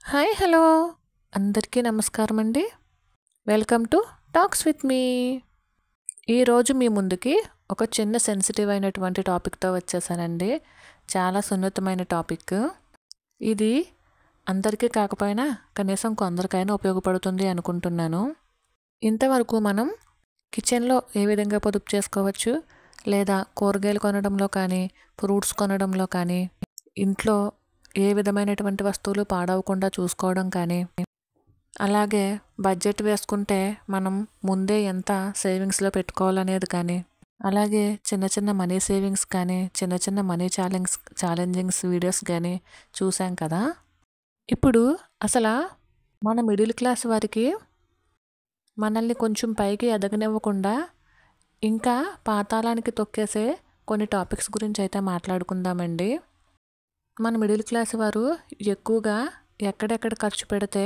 Hi hello అందరికీ నమస్కారం అండి. Welcome to talks with me. ఈరోజు మీ ముందుకి ఒక చిన్న సెన్సిటివ్ అయినటువంటి టాపిక్తో వచ్చేసానండి. చాలా సున్నితమైన టాపిక్ ఇది. అందరికీ కాకపోయినా కనీసం కొందరికైనా ఉపయోగపడుతుంది అనుకుంటున్నాను. ఇంతవరకు మనం కిచెన్లో ఏ విధంగా పొదుపు చేసుకోవచ్చు, లేదా కూరగాయలు కొనడంలో కానీ, ఫ్రూట్స్ కొనడంలో కానీ, ఇంట్లో ఏ విధమైనటువంటి వస్తువులు పాడవకుండా చూసుకోవడం కానీ, అలాగే బడ్జెట్ వేసుకుంటే మనం ముందే ఎంత సేవింగ్స్లో పెట్టుకోవాలనేది కానీ, అలాగే చిన్న చిన్న మనీ సేవింగ్స్ కానీ, చిన్న చిన్న మనీ ఛాలెంజింగ్స్ వీడియోస్ కానీ చూసాం కదా. ఇప్పుడు అసలు మన మిడిల్ క్లాస్ వారికి మనల్ని కొంచెం పైకి ఎదగనివ్వకుండా ఇంకా పాతాళానికి తొక్కేసే కొన్ని టాపిక్స్ గురించి అయితే మాట్లాడుకుందామండి. మన మిడిల్ క్లాస్ వారు ఎక్కువగా ఎక్కడెక్కడ ఖర్చు పెడితే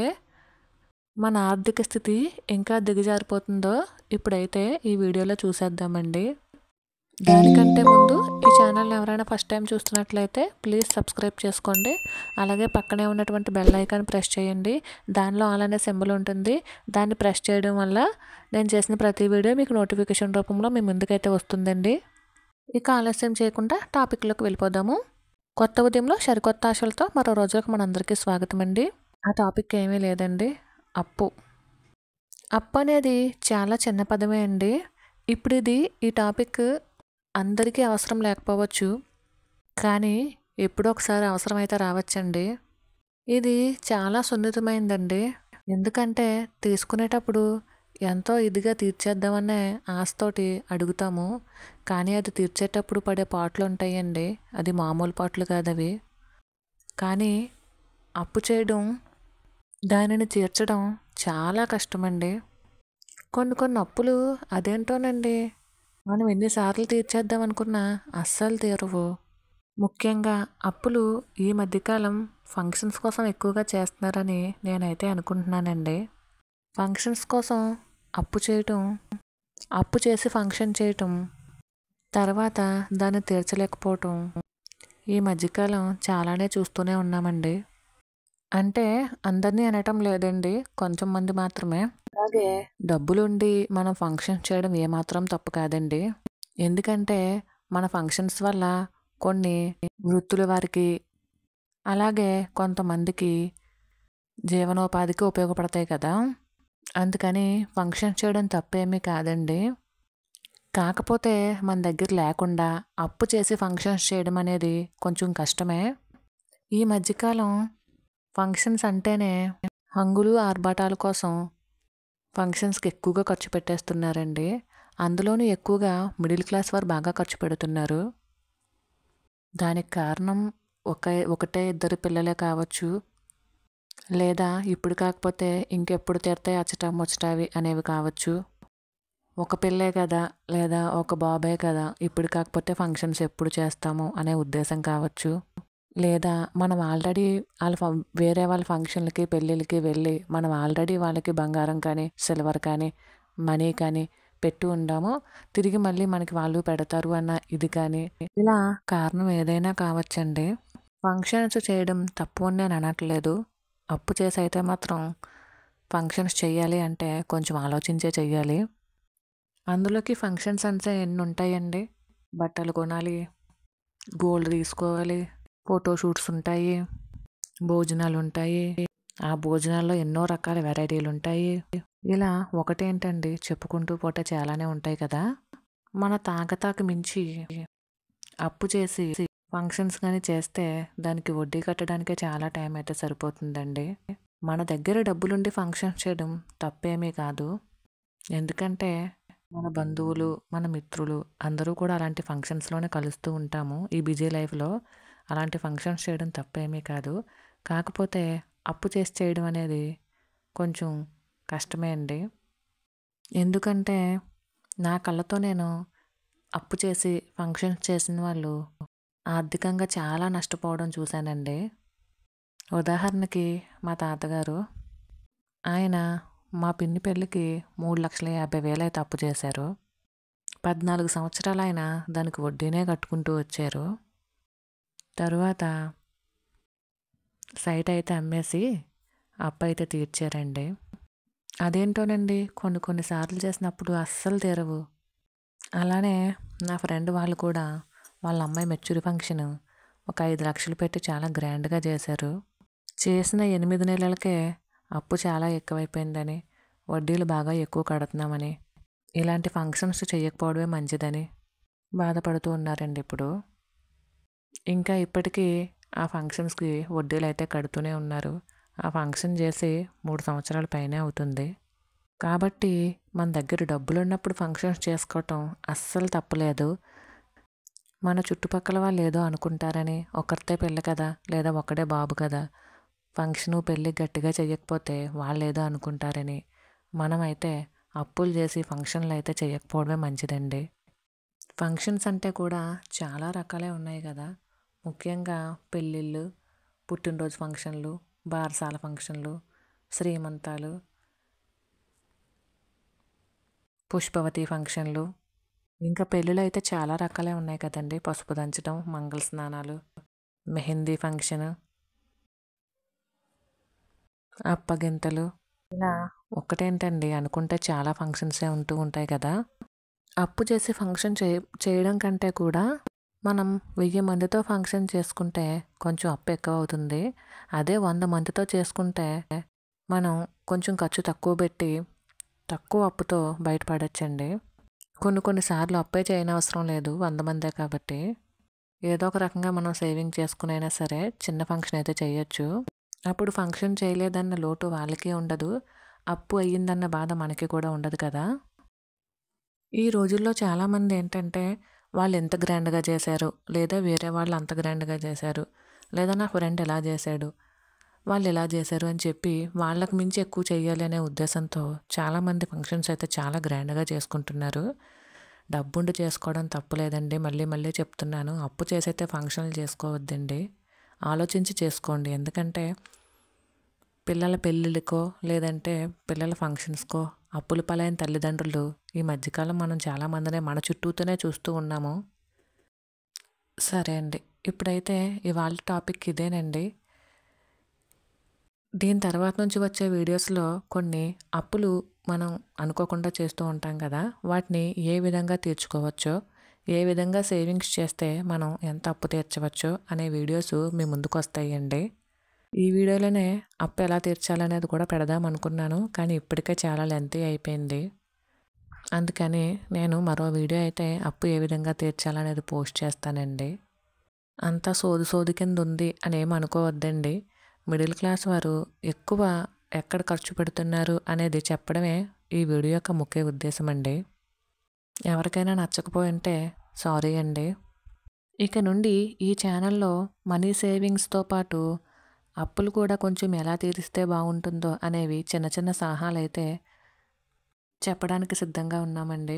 మన ఆర్థిక స్థితి ఇంకా దిగజారిపోతుందో ఇప్పుడైతే ఈ వీడియోలో చూసేద్దామండి. దానికంటే ముందు ఈ ఛానల్ని ఎవరైనా ఫస్ట్ టైం చూస్తున్నట్లయితే ప్లీజ్ సబ్స్క్రైబ్ చేసుకోండి. అలాగే పక్కనే ఉన్నటువంటి బెల్ ఐకాన్ ప్రెస్ చేయండి. దానిలో ఆల్ అనే సింబల్ ఉంటుంది. దాన్ని ప్రెస్ చేయడం వల్ల నేను చేసిన ప్రతి వీడియో మీకు నోటిఫికేషన్ రూపంలో మీ ముందుకైతే వస్తుందండి. ఇక ఆలస్యం చేయకుండా టాపిక్లోకి వెళ్ళిపోదాము. కొత్త ఉదయంలో సరికొత్త ఆశలతో మరో రోజులకు మనందరికీ స్వాగతం అండి. ఆ టాపిక్ ఏమీ లేదండి, అప్పు. అప్పు అనేది చాలా చిన్న పదమే అండి. ఇప్పుడు ఈ టాపిక్ అందరికీ అవసరం లేకపోవచ్చు, కానీ ఎప్పుడో ఒకసారి అవసరం అయితే రావచ్చండి. ఇది చాలా సున్నితమైందండి. ఎందుకంటే తీసుకునేటప్పుడు ఎంతో ఇదిగా తీర్చేద్దామనే ఆశతోటి అడుగుతాము, కానీ అది తీర్చేటప్పుడు పడే పాటలు ఉంటాయండి. అది మామూలు పాటలు కాదు అవి. కానీ అప్పు చేయడం, దానిని తీర్చడం చాలా కష్టమండి. కొన్ని అప్పులు అదేంటోనండి, మనం ఎన్నిసార్లు తీర్చేద్దాం అనుకున్నా అస్సలు తీరవు. ముఖ్యంగా అప్పులు ఈ మధ్యకాలం ఫంక్షన్స్ కోసం ఎక్కువగా చేస్తున్నారని నేనైతే అనుకుంటున్నానండి. ఫంక్షన్స్ కోసం అప్పు చేయటం, అప్పు చేసి ఫంక్షన్ చేయటం, తర్వాత దాన్ని తీర్చలేకపోవటం ఈ మధ్యకాలం చాలానే చూస్తూనే ఉన్నామండి. అంటే అందరినీ అనటం లేదండి, కొంచెం మంది మాత్రమే. అలాగే డబ్బులుండి మనం ఫంక్షన్ చేయడం ఏమాత్రం తప్పు కాదండి. ఎందుకంటే మన ఫంక్షన్స్ వల్ల కొన్ని వృత్తుల వారికి, అలాగే కొంతమందికి జీవనోపాధికి ఉపయోగపడతాయి కదా. అందుకని ఫంక్షన్ చేయడం తప్పేమీ కాదండి. కాకపోతే మన దగ్గర లేకుండా అప్పు చేసి ఫంక్షన్స్ చేయడం అనేది కొంచెం కష్టమే. ఈ మధ్యకాలం ఫంక్షన్స్ అంటేనే హంగులు ఆర్భాటాల కోసం ఫంక్షన్స్కి ఎక్కువగా ఖర్చు పెట్టేస్తున్నారండి. అందులోనూ ఎక్కువగా మిడిల్ క్లాస్ వారు బాగా ఖర్చు పెడుతున్నారు. దానికి కారణం ఒకటే ఇద్దరు పిల్లలే కావచ్చు, లేదా ఇప్పుడు కాకపోతే ఇంకెప్పుడు తీరుతాయి అచ్చట ముచ్చటవి అనేవి కావచ్చు. ఒక పిల్లే కదా, లేదా ఒక బాబే కదా, ఇప్పుడు కాకపోతే ఫంక్షన్స్ ఎప్పుడు చేస్తాము అనే ఉద్దేశం కావచ్చు. లేదా మనం ఆల్రెడీ వేరే వాళ్ళ ఫంక్షన్లకి పెళ్ళిళ్ళకి వెళ్ళి మనం ఆల్రెడీ వాళ్ళకి బంగారం కానీ, సిల్వర్ కానీ, మనీ కానీ పెట్టి ఉండాము, తిరిగి మళ్ళీ మనకి వాళ్ళు పెడతారు అన్న ఇది కానీ, ఇలా కారణం ఏదైనా కావచ్చండి. ఫంక్షన్స్ చేయడం తప్పు అని నేను అనట్లేదు. అప్పు చేసి అయితే మాత్రం ఫంక్షన్స్ చేయాలి అంటే కొంచెం ఆలోచించే చెయ్యాలి. అందులోకి ఫంక్షన్స్ అంటే ఎన్ని ఉంటాయండి. బట్టలు కొనాలి, గోల్డ్ తీసుకోవాలి, ఫోటోషూట్స్ ఉంటాయి, భోజనాలు ఉంటాయి, ఆ భోజనాల్లో ఎన్నో రకాల వెరైటీలు ఉంటాయి. ఇలా ఒకటేంటండి, చెప్పుకుంటూ పోతే చాలానే ఉంటాయి కదా. మన తాకతాకు మించి అప్పు చేసి ఫంక్షన్స్ కానీ చేస్తే దానికి వడ్డీ కట్టడానికే చాలా టైం అయితే సరిపోతుందండి. మన దగ్గర డబ్బులుండి ఫంక్షన్స్ చేయడం తప్పేమీ కాదు. ఎందుకంటే మన బంధువులు, మన మిత్రులు అందరూ కూడా అలాంటి ఫంక్షన్స్లోనే కలుస్తూ ఉంటాము ఈ బిజీ లైఫ్లో. అలాంటి ఫంక్షన్స్ చేయడం తప్పేమీ కాదు. కాకపోతే అప్పు చేసి చేయడం అనేది కొంచెం కష్టమే అండి. ఎందుకంటే నా కళ్ళతో నేను అప్పు చేసి ఫంక్షన్స్ చేసిన వాళ్ళు ఆర్థికంగా చాలా నష్టపోవడం చూశానండి. ఉదాహరణకి మా తాతగారు, ఆయన మా పిన్ని పెళ్ళికి 3,50,000 అయితే అప్పు చేశారు. 14 సంవత్సరాలు ఆయన దానికి వడ్డీనే కట్టుకుంటూ వచ్చారు. తరువాత సైట్ అయితే అమ్మేసి అప్పు అయితే తీర్చారండి. అదేంటోనండి కొన్నిసార్లు చేసినప్పుడు అస్సలు తీరవు. అలానే నా ఫ్రెండ్ వాళ్ళు కూడా వాళ్ళ అమ్మాయి మెచ్యూర్ ఫంక్షన్ ఒక 5 లక్షలు పెట్టి చాలా గ్రాండ్గా చేశారు. చేసిన 8 నెలలకే అప్పు చాలా ఎక్కువైపోయిందని, వడ్డీలు బాగా ఎక్కువ కడుతున్నామని, ఇలాంటి ఫంక్షన్స్ చేయకపోవడమే మంచిదని బాధపడుతూ ఉన్నారండి ఇప్పుడు. ఇంకా ఇప్పటికీ ఆ ఫంక్షన్స్కి వడ్డీలు అయితే కడుతూనే ఉన్నారు. ఆ ఫంక్షన్ చేసి 3 సంవత్సరాల పైనే అవుతుంది. కాబట్టి మన దగ్గర డబ్బులు ఉన్నప్పుడు ఫంక్షన్స్ చేసుకోవటం అస్సలు తప్పులేదు. మన చుట్టుపక్కల వాళ్ళు ఏదో అనుకుంటారని, ఒకరితే పెళ్ళి కదా లేదా ఒకడే బాబు కదా, ఫంక్షను పెళ్ళి గట్టిగా చేయకపోతే వాళ్ళు ఏదో అనుకుంటారని మనమైతే అప్పులు చేసి ఫంక్షన్లు అయితే చేయకపోవడమే మంచిదండి. ఫంక్షన్స్ అంటే కూడా చాలా రకాలే ఉన్నాయి కదా. ముఖ్యంగా పెళ్ళిళ్ళు, పుట్టినరోజు ఫంక్షన్లు, బారసాల ఫంక్షన్లు, శ్రీమంతాలు, పుష్పవతి ఫంక్షన్లు, ఇంకా పెళ్ళిళ్ళు అయితే చాలా రకాలే ఉన్నాయి కదండి. పసుపు దంచడం, మంగళ స్నానాలు, మెహందీ ఫంక్షన్, అప్పగింతలు, ఇలా ఒక్కటేంటండి అనుకుంటే చాలా ఫంక్షన్సే ఉంటూ ఉంటాయి కదా. అప్పు చేసి ఫంక్షన్ చేయడం కంటే కూడా మనం 1000 మందితో ఫంక్షన్ చేసుకుంటే కొంచెం అప్పు ఎక్కువ అవుతుంది. అదే 100 మందితో చేసుకుంటే మనం కొంచెం ఖర్చు తక్కువ పెట్టి తక్కువ అప్పుతో బయటపడచ్చండి. కొన్నిసార్లు అప్పే చేయనవసరం లేదు, 100 మందే కాబట్టి. ఏదో ఒక రకంగా మనం సేవింగ్ చేసుకునైనా సరే చిన్న ఫంక్షన్ అయితే చేయొచ్చు. అప్పుడు ఫంక్షన్ చేయలేదన్న లోటు వాళ్ళకి ఉండదు, అప్పు అయ్యిందన్న బాధ మనకి కూడా ఉండదు కదా. ఈ రోజుల్లో చాలామంది ఏంటంటే వాళ్ళు ఎంత గ్రాండ్గా చేశారు, లేదా వేరే వాళ్ళు అంత గ్రాండ్గా చేశారు, లేదా నా ఫ్రెండ్ ఎలా చేశాడు, వాళ్ళు ఎలా చేశారు అని చెప్పి వాళ్ళకి మించి ఎక్కువ చేయాలి అనే ఉద్దేశంతో చాలామంది ఫంక్షన్స్ అయితే చాలా గ్రాండ్గా చేసుకుంటున్నారు. డబ్బుండి చేసుకోవడం తప్పులేదండి, మళ్ళీ మళ్ళీ చెప్తున్నాను. అప్పు చేసైతే ఫంక్షన్లు చేసుకోవద్దండి, ఆలోచించి చేసుకోండి. ఎందుకంటే పిల్లల పెళ్ళిళ్ళకో లేదంటే పిల్లల ఫంక్షన్స్కో అప్పుల పాలైన తల్లిదండ్రులు ఈ మధ్యకాలం మనం చాలామందినే మన చుట్టూతోనే చూస్తూ ఉన్నాము. సరే అండి, ఇప్పుడైతే ఇవాళ టాపిక్ ఇదేనండి. దీని తర్వాత నుంచి వచ్చే వీడియోస్లో కొన్ని అప్పులు మనం అనుకోకుండా చేస్తూ ఉంటాం కదా, వాటిని ఏ విధంగా తీర్చుకోవచ్చో, ఏ విధంగా సేవింగ్స్ చేస్తే మనం ఎంత అప్పు తీర్చవచ్చో అనే వీడియోస్ మీ ముందుకు వస్తాయండి. ఈ వీడియోలోనే అప్పు ఎలా తీర్చాలనేది కూడా పెడదాం అనుకున్నాను, కానీ ఇప్పటికే చాలా లెంతీ అయిపోయింది. అందుకని నేను మరో వీడియో అయితే అప్పు ఏ విధంగా తీర్చాలనేది పోస్ట్ చేస్తానండి. అంతా సోది కింద ఉంది అని ఏమి అనుకోవద్దండి. మిడిల్ క్లాస్ వారు ఎక్కువ ఎక్కడ ఖర్చు పెడుతున్నారు అనేది చెప్పడమే ఈ వీడియో యొక్క ముఖ్య ఉద్దేశం అండి. ఎవరికైనా నచ్చకపోయి ఉంటే సారీ అండి. ఇక నుండి ఈ ఛానల్లో మనీ సేవింగ్స్తో పాటు అప్పులు కూడా కొంచెం ఎలా తీరిస్తే బాగుంటుందో అనేవి చిన్న చిన్న సలహాలు అయితే చెప్పడానికి సిద్ధంగా ఉన్నామండి.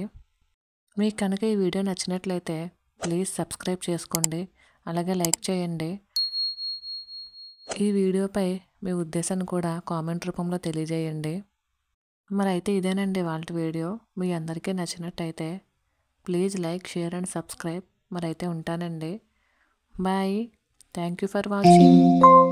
మీకు కనుక ఈ వీడియో నచ్చినట్లయితే ప్లీజ్ సబ్స్క్రైబ్ చేసుకోండి, అలాగే లైక్ చేయండి. ఈ వీడియోపై మీ ఉద్దేశాన్ని కూడా కామెంట్ రూపంలో తెలియజేయండి. మరి అయితే ఇదేనండి వాళ్ళ వీడియో. మీ అందరికీ నచ్చినట్టయితే please like, share and subscribe. మరి అయితే ఉంటానండి. Bye. Thank you for watching.